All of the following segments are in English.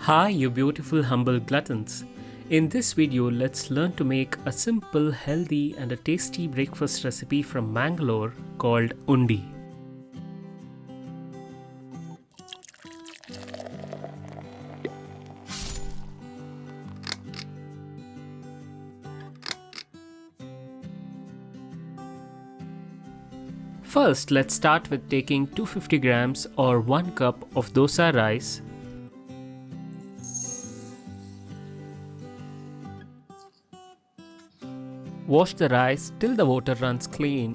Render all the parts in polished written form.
Hi, you beautiful humble gluttons. In this video, let's learn to make a simple, healthy and a tasty breakfast recipe from Mangalore called Undi. First, let's start with taking 250 grams or 1 cup of dosa rice. Wash the rice till the water runs clean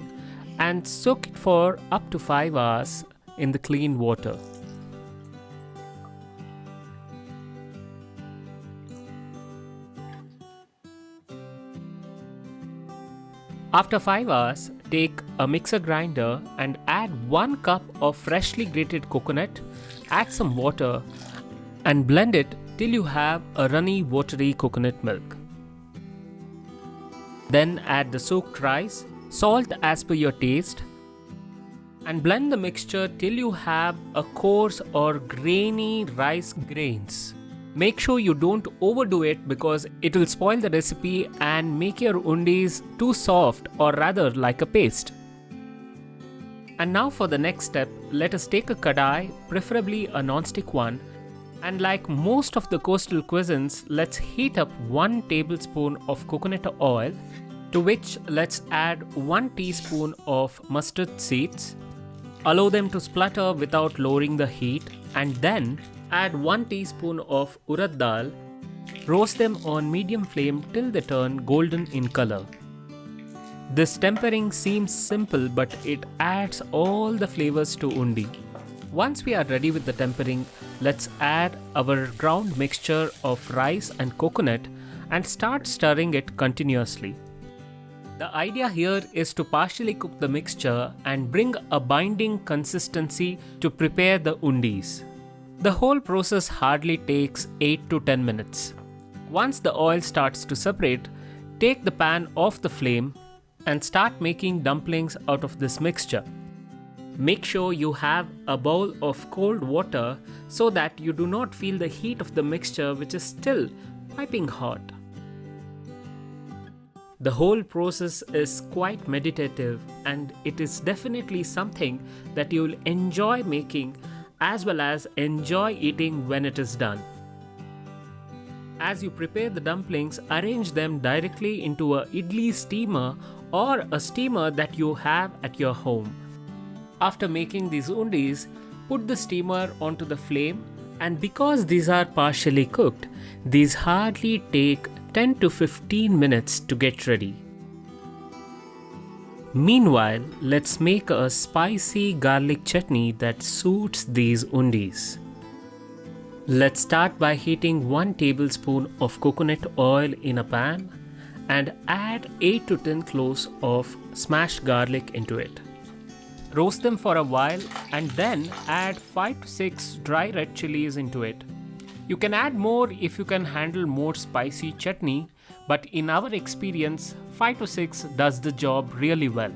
and soak it for up to 5 hours in the clean water. After 5 hours, take a mixer grinder and add 1 cup of freshly grated coconut, add some water and blend it till you have a runny watery coconut milk. Then add the soaked rice, salt as per your taste, and blend the mixture till you have a coarse or grainy rice grains. Make sure you don't overdo it because it will spoil the recipe and make your undis too soft or rather like a paste. And now for the next step, let us take a kadai, preferably a non-stick one, and like most of the coastal cuisines, let's heat up 1 tablespoon of coconut oil, to which let's add 1 teaspoon of mustard seeds. Allow them to splutter without lowering the heat, and then add 1 teaspoon of Urad Dal. Roast them on medium flame till they turn golden in color. This tempering seems simple, but it adds all the flavors to undi. Once we are ready with the tempering, let's add our ground mixture of rice and coconut and start stirring it continuously. The idea here is to partially cook the mixture and bring a binding consistency to prepare the undis. The whole process hardly takes 8 to 10 minutes. Once the oil starts to separate, take the pan off the flame and start making dumplings out of this mixture. Make sure you have a bowl of cold water so that you do not feel the heat of the mixture, which is still piping hot. The whole process is quite meditative and it is definitely something that you will enjoy making as well as enjoy eating when it is done. As you prepare the dumplings, arrange them directly into a idli steamer or a steamer that you have at your home. After making these undis, put the steamer onto the flame, and because these are partially cooked, these hardly take 10 to 15 minutes to get ready. Meanwhile, let's make a spicy garlic chutney that suits these undis. Let's start by heating 1 tablespoon of coconut oil in a pan and add 8 to 10 cloves of smashed garlic into it. Roast them for a while and then add 5 to 6 dry red chillies into it. You can add more if you can handle more spicy chutney, but in our experience, 5 to 6 does the job really well.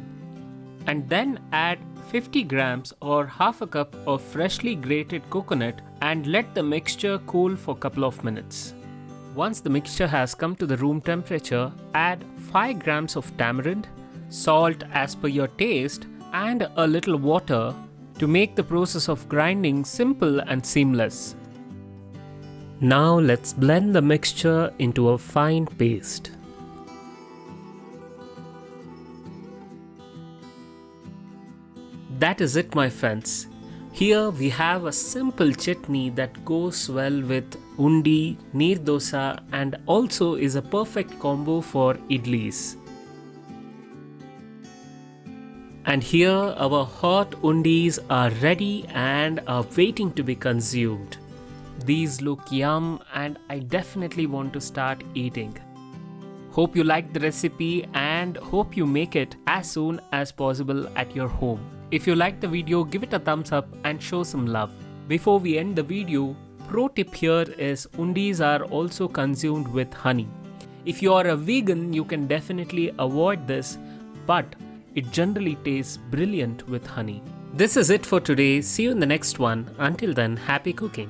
And then add 50 grams or half a cup of freshly grated coconut and let the mixture cool for a couple of minutes. Once the mixture has come to the room temperature, add 5 grams of tamarind, salt as per your taste, and a little water to make the process of grinding simple and seamless. Now let's blend the mixture into a fine paste. That is it, my friends. Here we have a simple chutney that goes well with undi, neer dosa, and also is a perfect combo for idlis. And here our hot undis are ready and are waiting to be consumed. These look yum and I definitely want to start eating. Hope you liked the recipe and hope you make it as soon as possible at your home. If you liked the video, give it a thumbs up and show some love. Before we end the video, pro tip here is undis are also consumed with honey. If you are a vegan, you can definitely avoid this, but it generally tastes brilliant with honey. This is it for today. See you in the next one. Until then, happy cooking.